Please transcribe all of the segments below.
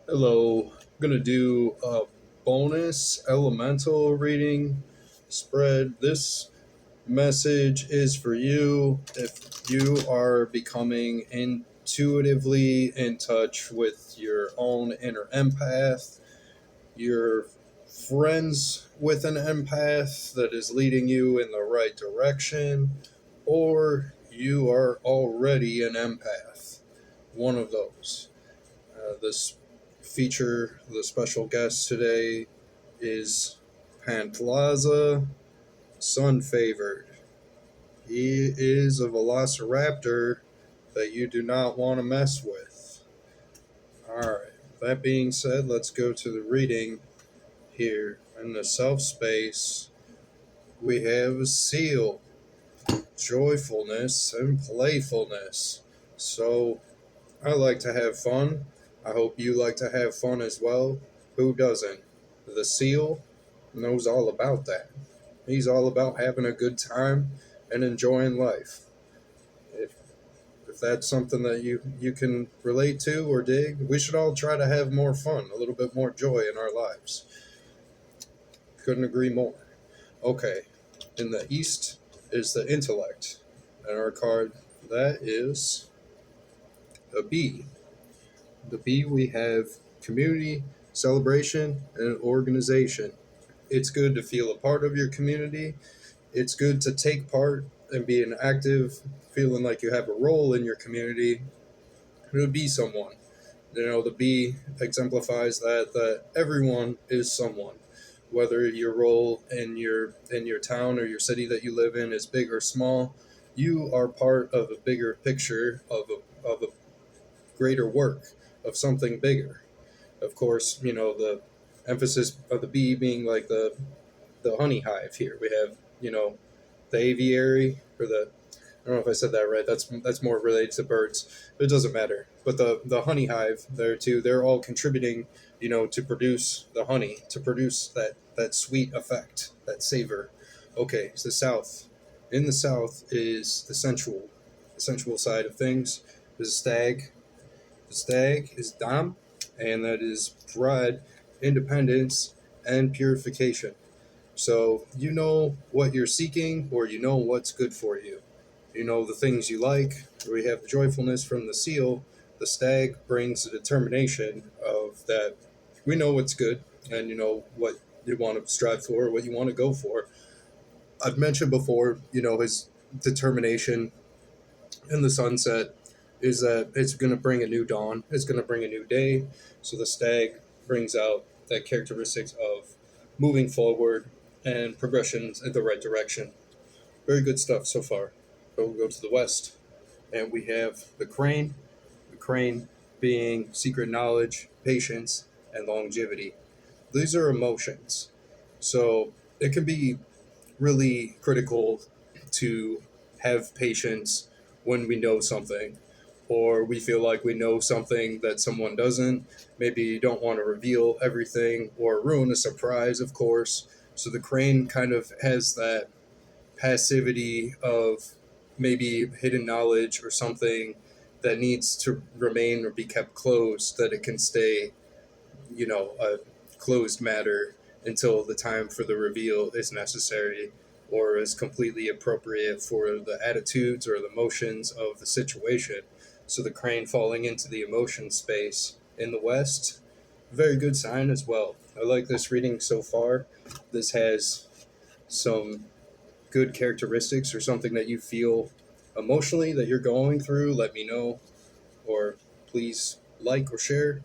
Hello, I'm gonna do a bonus elemental reading spread. This message is for you if you are becoming intuitively in touch with your own inner empath, you're friends with an empath that is leading you in the right direction, or you are already an empath. One of those. This feature, the special guest today is Pantlaza Sun Favored. He is a velociraptor that you do not want to mess with. Alright, that being said, let's go to the reading here. In the self space, we have a seal, joyfulness, and playfulness. So, I like to have fun. I hope you like to have fun as well. Who doesn't? The seal knows all about that. He's all about having a good time and enjoying life. If if that's something that you can relate to or dig, we should all try to have more fun, a little bit more joy in our lives. Couldn't agree more. Okay, in the east is the intellect, and our card that is a bee. The B, we have community, celebration, and organization. It's good to feel a part of your community. It's good to take part and be an active, feeling like you have a role in your community, to be someone. The B exemplifies that everyone is someone. Whether your role in your town or your city that you live in is big or small, you are part of a bigger picture of a greater work, of something bigger. Of course, the emphasis of the bee being like the honey hive here. We have, the aviary or the I don't know if I said that right. That's more related to birds, but it doesn't matter. But the honey hive there too, they're all contributing, to produce the honey, to produce that sweet effect, that savor. Okay, it's the south. In the south is the sensual side of things. The stag. The stag is Dam, and that is pride, independence, and purification. So you know what you're seeking, or you know what's good for you. You know the things you like. We have the joyfulness from the seal. The stag brings the determination of that we know what's good, and you know what you want to strive for, what you want to go for. I've mentioned before, his determination in the sunset is that it's going to bring a new dawn. It's going to bring a new day. So the stag brings out that characteristics of moving forward and progressions in the right direction. Very good stuff so far. But we'll go to the west, and we have the crane. The crane being secret knowledge, patience, and longevity. These are emotions. So it can be really critical to have patience when we know something, or we feel like we know something that someone doesn't. Maybe you don't want to reveal everything or ruin a surprise, of course. So the crane kind of has that passivity of maybe hidden knowledge or something that needs to remain or be kept closed, that it can stay, a closed matter until the time for the reveal is necessary or is completely appropriate for the attitudes or the emotions of the situation. So the crane falling into the emotion space in the West, very good sign as well. I like this reading so far. This has some good characteristics or something that you feel emotionally that you're going through. Let me know, or please like or share.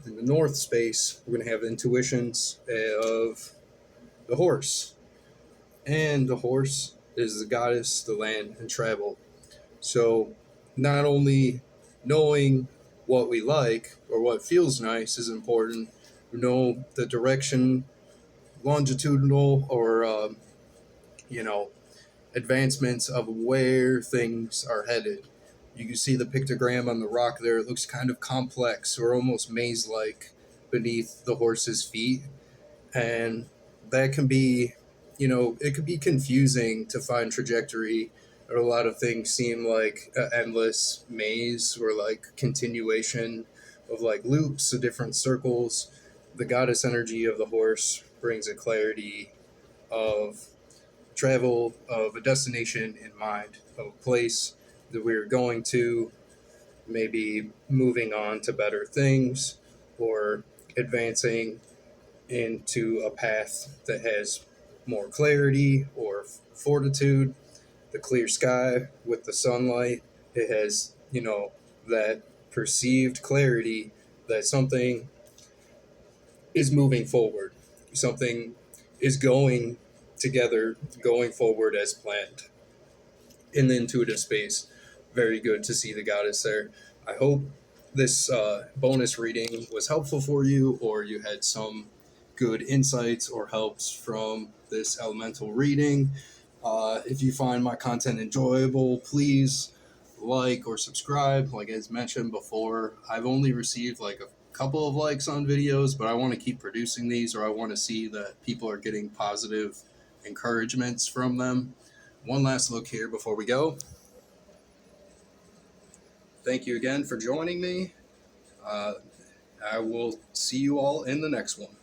In the north space, we're going to have intuitions of the horse. And the horse is the goddess, the land, and travel. So, not only knowing what we like or what feels nice is important, we know the direction, longitudinal, or, you know, advancements of where things are headed. You can see the pictogram on the rock there. It looks kind of complex or almost maze like beneath the horse's feet. And that can be, it can be confusing to find trajectory. Or a lot of things seem like an endless maze or like continuation of like loops, the different circles. The goddess energy of the horse brings a clarity of travel, of a destination in mind, of a place that we're going to, maybe moving on to better things or advancing into a path that has more clarity or fortitude. The clear sky with the sunlight, it has, that perceived clarity that something is moving forward, something is going together, going forward as planned in the intuitive space. Very good to see the goddess there. I hope this bonus reading was helpful for you, or you had some good insights or helps from this elemental reading. If you find my content enjoyable, please like or subscribe. Like as mentioned before, I've only received like a couple of likes on videos, but I want to keep producing these, or I want to see that people are getting positive encouragements from them. One last look here before we go. Thank you again for joining me. I will see you all in the next one.